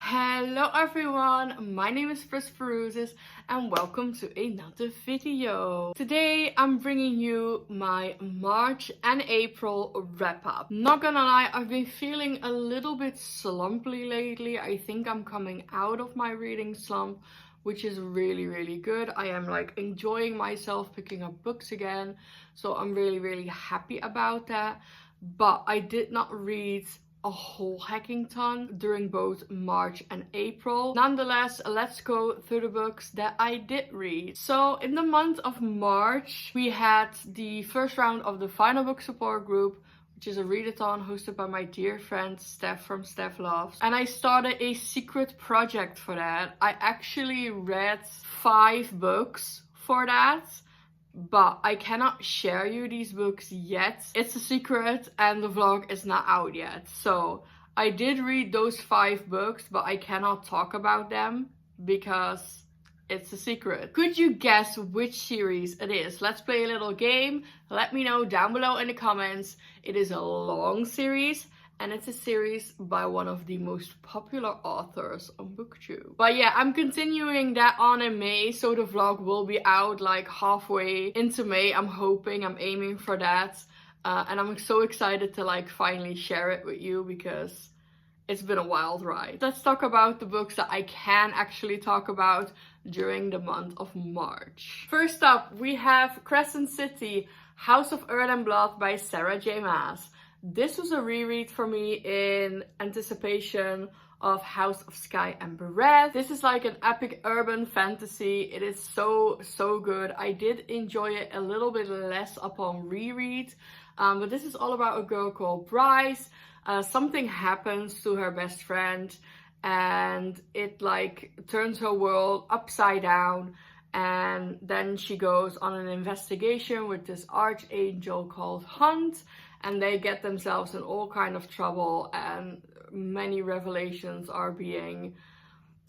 Hello everyone, my name is Prisperuses and welcome to another video. Today I'm bringing you my March and April wrap up. Not gonna lie, I've been feeling a little bit slumpy lately. I think I'm coming out of my reading slump, which is really good. I am like enjoying myself picking up books again, so I'm really happy about that. But I did not read a whole hecking ton during both March and April. Nonetheless, let's go through the books that I did read. So in the month of March, we had the first round of the final book support group, which is a readathon hosted by my dear friend Steph from Steph Loves. And I started a secret project for that. I actually read 5 books for that, but I cannot share you these books yet. It's a secret and the vlog is not out yet. So I did read those 5 books, but I cannot talk about them because it's a secret. Could you guess which series it is? Let's play a little game. Let me know down below in the comments. It is a long series and it's a series by one of the most popular authors on BookTube. But yeah, I'm continuing that on in May, so the vlog will be out like halfway into May. I'm aiming for that. And I'm so excited to like finally share it with you because it's been a wild ride. Let's talk about the books that I can actually talk about during the month of March. First up, we have Crescent City, House of Earth and Blood by Sarah J. Maas. This was a reread for me in anticipation of House of Sky and Breath. This is like an epic urban fantasy. It is so good. I did enjoy it a little bit less upon reread, but this is all about a girl called Bryce. Something happens to her best friend and it like turns her world upside down, and then she goes on an investigation with this archangel called Hunt, and they get themselves in all kind of trouble and many revelations are being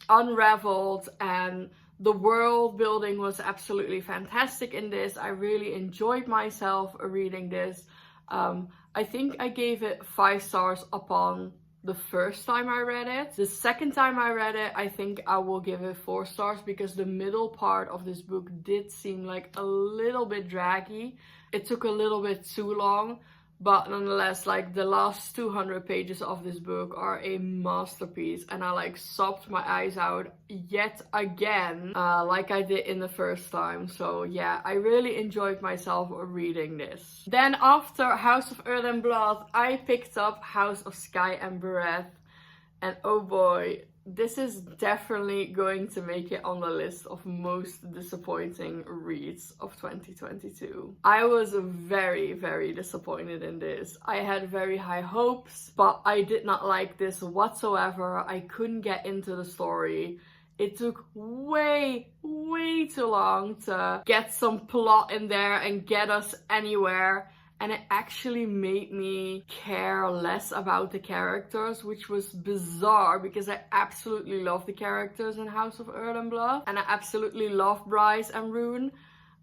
unraveled, and the world building was absolutely fantastic in this. I really enjoyed myself reading this. I think I gave it 5 stars upon the first time I read it. The second time I read it, I think I will give it 4 stars because the middle part of this book did seem like a little bit draggy. It took a little bit too long. But nonetheless, like the last 200 pages of this book are a masterpiece, and I like sobbed my eyes out yet again, like I did in the first time. So yeah, I really enjoyed myself reading this. Then after House of Earth and Blood, I picked up House of Sky and Breath, and oh boy, this is definitely going to make it on the list of most disappointing reads of 2022. I was very disappointed in this. I had very high hopes, but I did not like this whatsoever. I couldn't get into the story. It took way too long to get some plot in there and get us anywhere. And it actually made me care less about the characters, which was bizarre because I absolutely love the characters in House of Earth and Blood. And I absolutely love Bryce and Rune.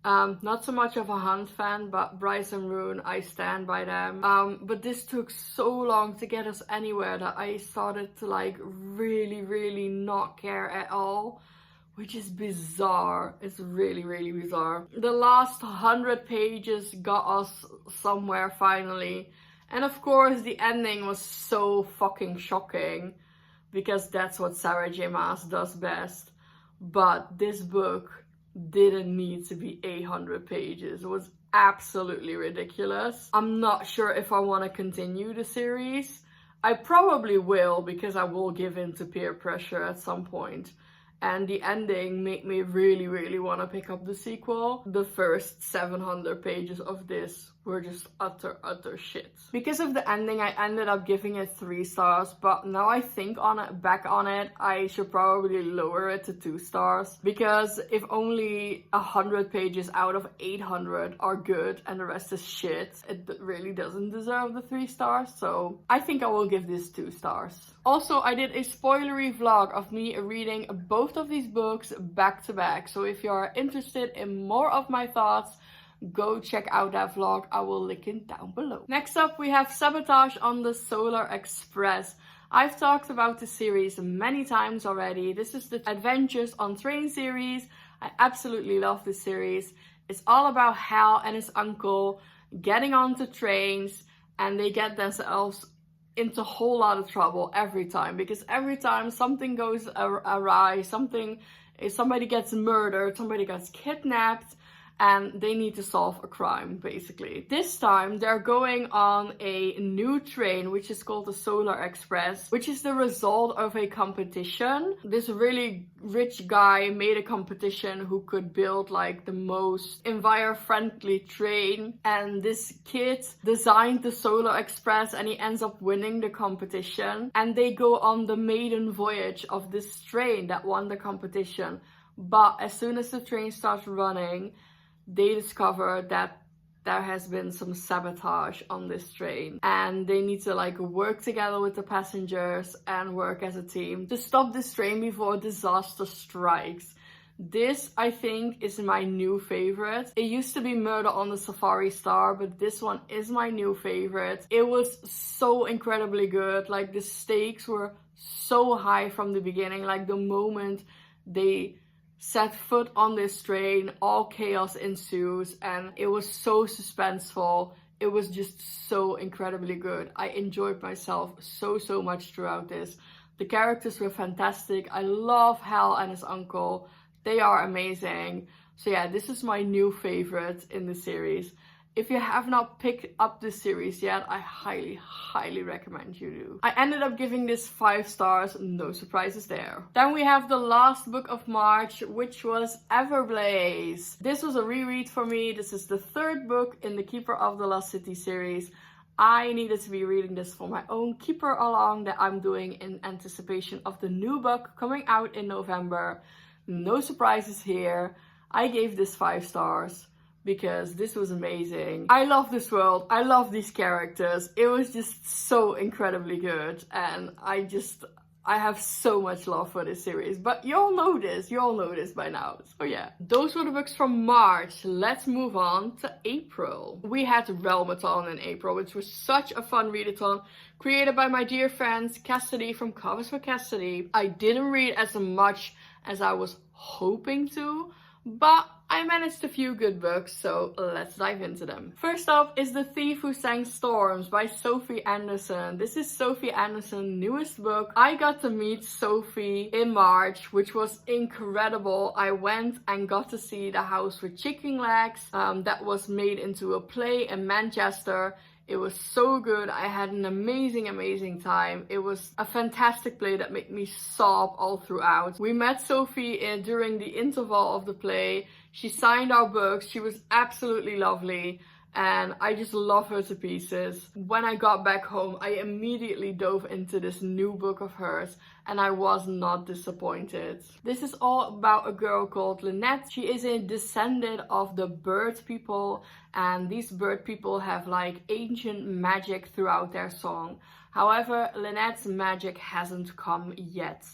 Not so much of a Hunt fan, but Bryce and Rune, I stand by them. But this took so long to get us anywhere that I started to like really not care at all. Which is bizarre. It's really bizarre. The last 100 pages got us somewhere finally. And of course the ending was so fucking shocking, because that's what Sarah J. Maas does best. But this book didn't need to be 800 pages. It was absolutely ridiculous. I'm not sure if I want to continue the series. I probably will, because I will give in to peer pressure at some point. And the ending made me really want to pick up the sequel. The first 700 pages of this were just utter shit. Because of the ending, I ended up giving it 3 stars, but now I think back on it, I should probably lower it to 2 stars. Because if only 100 pages out of 800 are good and the rest is shit, it really doesn't deserve the 3 stars. So I think I will give this 2 stars. Also, I did a spoilery vlog of me reading both of these books back to back. So if you are interested in more of my thoughts, go check out that vlog. I will link it down below. Next up, we have Sabotage on the Solar Express. I've talked about the series many times already. This is the Adventures on Train series. I absolutely love this series. It's all about Hal and his uncle getting onto trains, and they get themselves into a whole lot of trouble every time, because every time something goes awry, somebody gets murdered, somebody gets kidnapped, and they need to solve a crime, basically. This time, they're going on a new train, which is called the Solar Express, which is the result of a competition. This really rich guy made a competition who could build like the most environment-friendly train, and this kid designed the Solar Express, and he ends up winning the competition. And they go on the maiden voyage of this train that won the competition. But as soon as the train starts running, they discover that there has been some sabotage on this train, and they need to like work together with the passengers and work as a team to stop this train before disaster strikes. This, I think, is my new favorite. It used to be Murder on the Safari Star, but this one is my new favorite. It was so incredibly good. Like, the stakes were so high from the beginning. Like, the moment they set foot on this train, all chaos ensues, and it was so suspenseful. It was just so incredibly good. I enjoyed myself so much throughout this. The characters were fantastic. I love Hal and his uncle. They are amazing. So yeah, this is my new favorite in the series. If you have not picked up this series yet, I highly recommend you do. I ended up giving this 5 stars, no surprises there. Then we have the last book of March, which was Everblaze. This was a reread for me. This is the 3rd book in the Keeper of the Lost City series. I needed to be reading this for my own keeper along that I'm doing in anticipation of the new book coming out in November. No surprises here. I gave this 5 stars. Because this was amazing. I love this world. I love these characters. It was just so incredibly good. And I have so much love for this series. But you all know this. You all know this by now. So yeah. Those were the books from March. Let's move on to April. We had Velma Talon in April, which was such a fun readathon. Created by my dear friends Cassidy from Covers for Cassidy. I didn't read as much as I was hoping to, but I managed a few good books, so let's dive into them. First up is The Thief Who Sang Storms by Sophie Anderson. This is Sophie Anderson's newest book. I got to meet Sophie in March, which was incredible. I went and got to see The House with Chicken Legs that was made into a play in Manchester. It was so good. I had an amazing time. It was a fantastic play that made me sob all throughout. We met Sophie during the interval of the play. She signed our books. She was absolutely lovely. And I just love her to pieces. When I got back home, I immediately dove into this new book of hers, and I was not disappointed. This is all about a girl called Lynette. She is a descendant of the bird people, and these bird people have like ancient magic throughout their song. However, Lynette's magic hasn't come yet.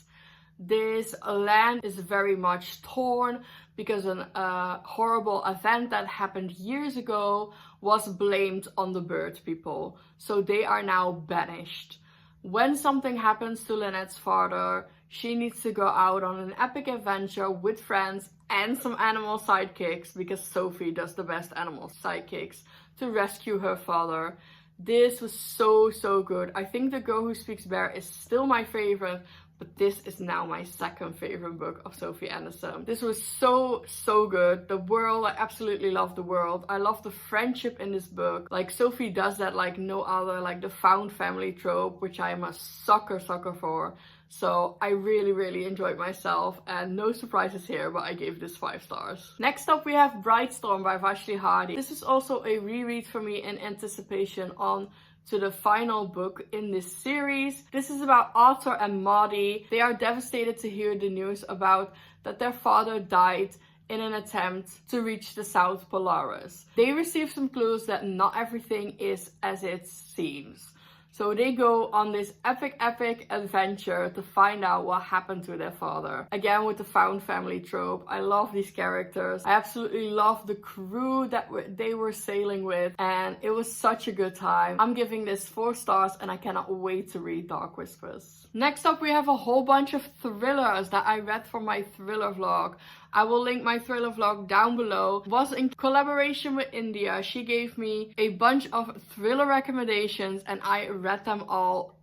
This land is very much torn because a horrible event that happened years ago was blamed on the bird people. So they are now banished. When something happens to Lynette's father, she needs to go out on an epic adventure with friends and some animal sidekicks, because Sophie does the best animal sidekicks, to rescue her father. This was so good. I think The Girl Who Speaks Bear is still my favorite, but this is now my 2nd favorite book of Sophie Anderson. This was so good. The world, I absolutely love the world. I love the friendship in this book. Like, Sophie does that like no other, like the found family trope, which I am a sucker for. So I really enjoyed myself, and no surprises here, but I gave this 5 stars. Next up we have Brightstorm by Vashti Hardy. This is also a reread for me in anticipation on to the final book in this series. This is about Arthur and Maudie. They are devastated to hear the news about that their father died in an attempt to reach the South Polaris. They receive some clues that not everything is as it seems. So they go on this epic adventure to find out what happened to their father. Again, with the found family trope. I love these characters. I absolutely love the crew that they were sailing with, and it was such a good time. I'm giving this 4 stars, and I cannot wait to read Dark Whispers. Next up, we have a whole bunch of thrillers that I read for my thriller vlog. I will link my thriller vlog down below. It was in collaboration with India. She gave me a bunch of thriller recommendations and I read them all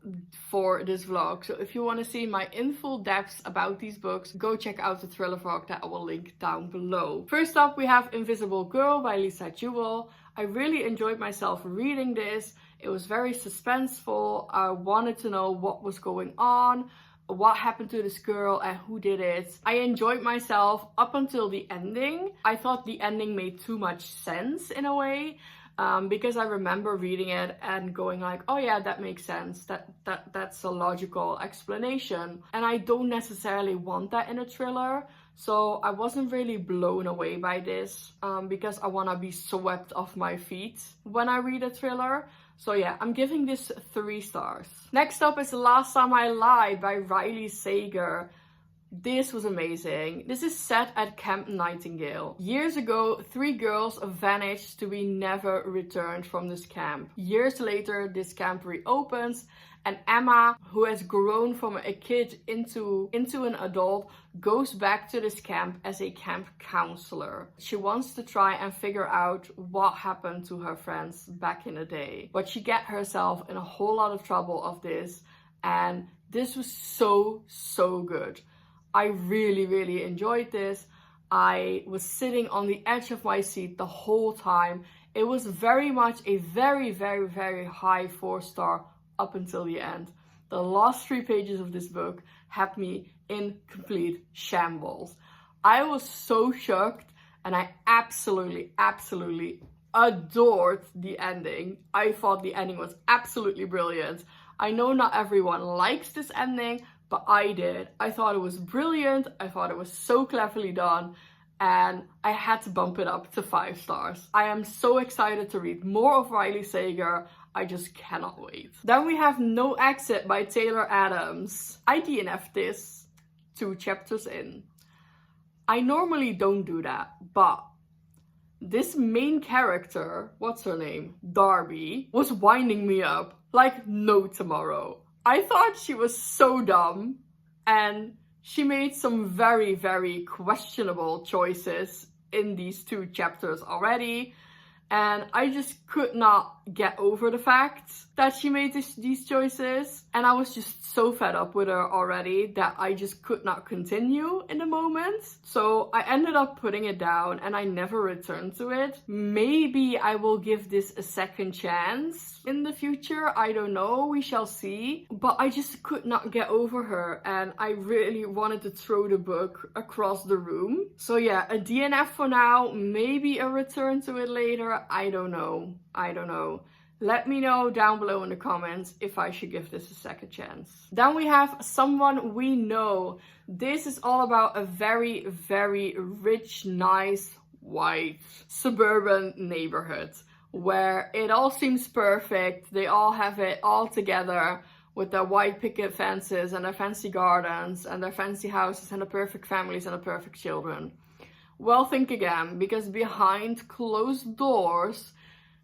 for this vlog. So if you want to see my in full depths about these books, go check out the thriller vlog that I will link down below. First up, we have Invisible Girl by Lisa Jewell. I really enjoyed myself reading this. It was very suspenseful. I wanted to know what was going on, what happened to this girl and who did it. I enjoyed myself up until the ending. I thought the ending made too much sense in a way, because I remember reading it and going like, oh yeah, that makes sense. That's a logical explanation. And I don't necessarily want that in a thriller. So I wasn't really blown away by this, because I want to be swept off my feet when I read a thriller. So yeah, I'm giving this 3 stars. Next up is The Last Time I Lied by Riley Sager. This was amazing. This is set at Camp Nightingale. Years ago, 3 girls vanished to be never returned from this camp. Years later, this camp reopens and Emma, who has grown from a kid into an adult, goes back to this camp as a camp counselor. She wants to try and figure out what happened to her friends back in the day. But she gets herself in a whole lot of trouble of this, and this was so good. I really enjoyed this. I was sitting on the edge of my seat the whole time. It was very much a very high 4-star up until the end. The last 3 pages of this book had me in complete shambles. I was so shocked, and I absolutely adored the ending. I thought the ending was absolutely brilliant. I know not everyone likes this ending, but I did. I thought it was brilliant. I thought it was so cleverly done, and I had to bump it up to 5 stars. I am so excited to read more of Riley Sager. I just cannot wait. Then we have No Exit by Taylor Adams. I DNF'd this 2 chapters in. I normally don't do that, but this main character, what's her name? Darby, was winding me up like no tomorrow. I thought she was so dumb, and she made some very questionable choices in these 2 chapters already. And I just could not get over the fact that she made these choices. And I was just so fed up with her already that I just could not continue in the moment. So I ended up putting it down and I never returned to it. Maybe I will give this a second chance in the future. I don't know. We shall see. But I just could not get over her. And I really wanted to throw the book across the room. So yeah, a DNF for now. Maybe a return to it later. I don't know. Let me know down below in the comments if I should give this a second chance. Then we have Someone We Know. This is all about a very rich, nice, white, suburban neighborhood where it all seems perfect. They all have it all together with their white picket fences and their fancy gardens and their fancy houses and the perfect families and the perfect children. Well, think again, because behind closed doors,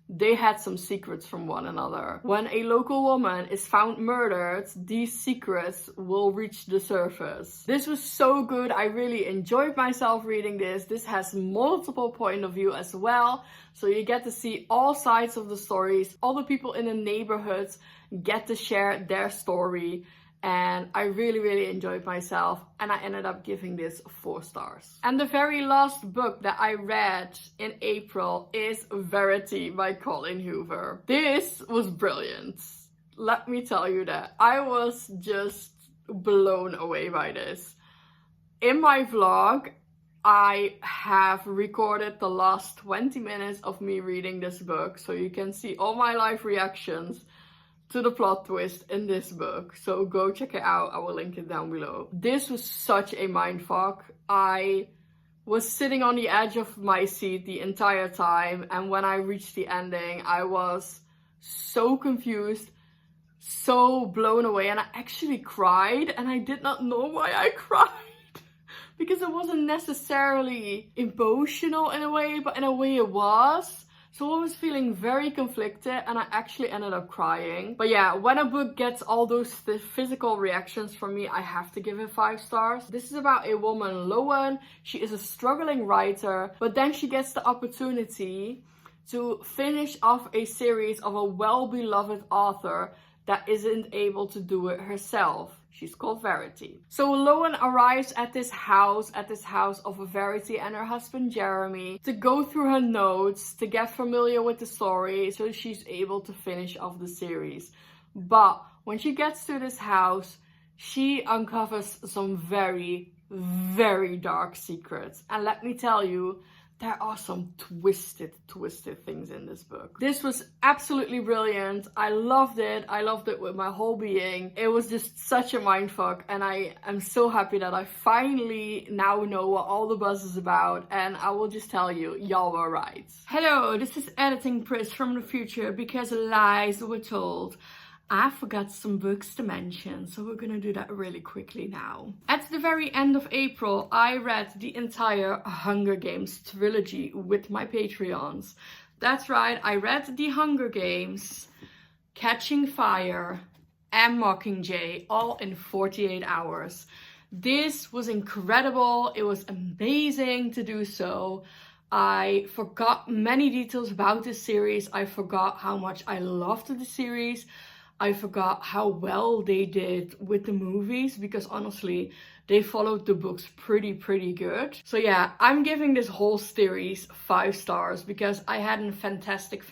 they had some secrets from one another. When a local woman is found murdered, these secrets will reach the surface. This was so good. I really enjoyed myself reading this. This has multiple point of view as well. So you get to see all sides of the stories. All the people in the neighborhoods get to share their story. And I really enjoyed myself, and I ended up giving this 4 stars. And the very last book that I read in April is Verity by Colin Hoover. This was brilliant. Let me tell you that. I was just blown away by this. In my vlog, I have recorded the last 20 minutes of me reading this book, so you can see all my live reactions to the plot twist in this book. So go check it out. I will link it down below. This was such a mindfuck. I was sitting on the edge of my seat the entire time, and when I reached the ending, I was so confused, so blown away, and I actually cried, and I did not know why I cried. Because it wasn't necessarily emotional in a way, but in a way it was. So I was feeling very conflicted, and I actually ended up crying. But yeah, when a book gets all those physical reactions from me, I have to give it 5 stars. This is about a woman, Lowen. She is a struggling writer, but then she gets the opportunity to finish off a series of a well-beloved author that isn't able to do it herself. She's called Verity. So Lowen arrives at this house of Verity and her husband Jeremy to go through her notes, to get familiar with the story, so she's able to finish off the series. But when she gets to this house, she uncovers some very, very dark secrets. And let me tell you, there are some twisted things in this book. This was absolutely brilliant. I loved it. I loved it with my whole being. It was just such a mindfuck, and I am so happy that I finally now know what all the buzz is about, and I will just tell you, y'all were right. Hello, this is editing Pris from the future because lies were told. I forgot some books to mention, so we're gonna do that really quickly now. At the very end of April, I read the entire Hunger Games trilogy with my Patreons. That's right, I read the Hunger Games, Catching Fire, and Mockingjay all in 48 hours. This was incredible. It was amazing to do so. I forgot many details about this series. I forgot how much I loved the series. I forgot how well they did with the movies, because honestly, they followed the books pretty good. So yeah, I'm giving this whole series 5 stars because I had a fantastic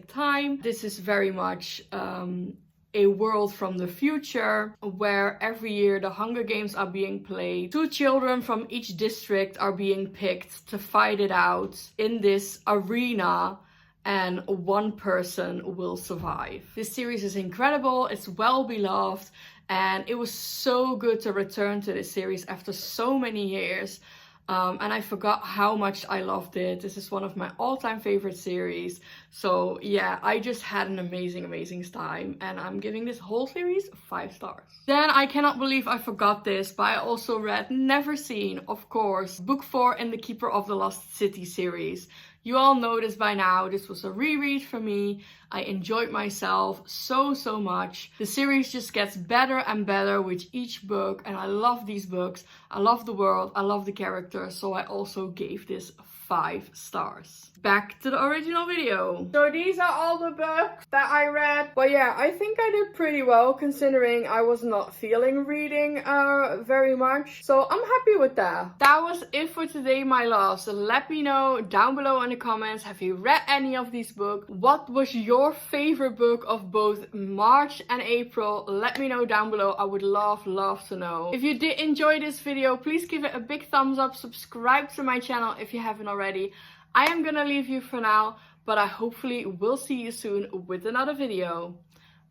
time. This is very much a world from the future where every year the Hunger Games are being played. 2 children from each district are being picked to fight it out in this arena, and 1 person will survive. This series is incredible, it's well beloved, and it was so good to return to this series after so many years. And I forgot how much I loved it. This is one of my all-time favorite series. So yeah, I just had an amazing time, and I'm giving this whole series 5 stars. Then I cannot believe I forgot this, but I also read Never Seen, of course, book 4 in the Keeper of the Lost City series. You all know this by now. This was a reread for me. I enjoyed myself so much. The series just gets better and better with each book, and I love these books. I love the world, I love the characters, so I also gave this 5 stars. Back to the original video. So these are all the books that I read. But yeah, I think I did pretty well considering I was not feeling reading very much. So I'm happy with that. That was it for today, my loves. So let me know down below in the comments, have you read any of these books? What was your favorite book of both March and April? Let me know down below. I would love to know. If you did enjoy this video, please give it a big thumbs up. Subscribe to my channel if you haven't already. I am gonna leave you for now, but I hopefully will see you soon with another video.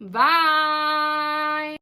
Bye!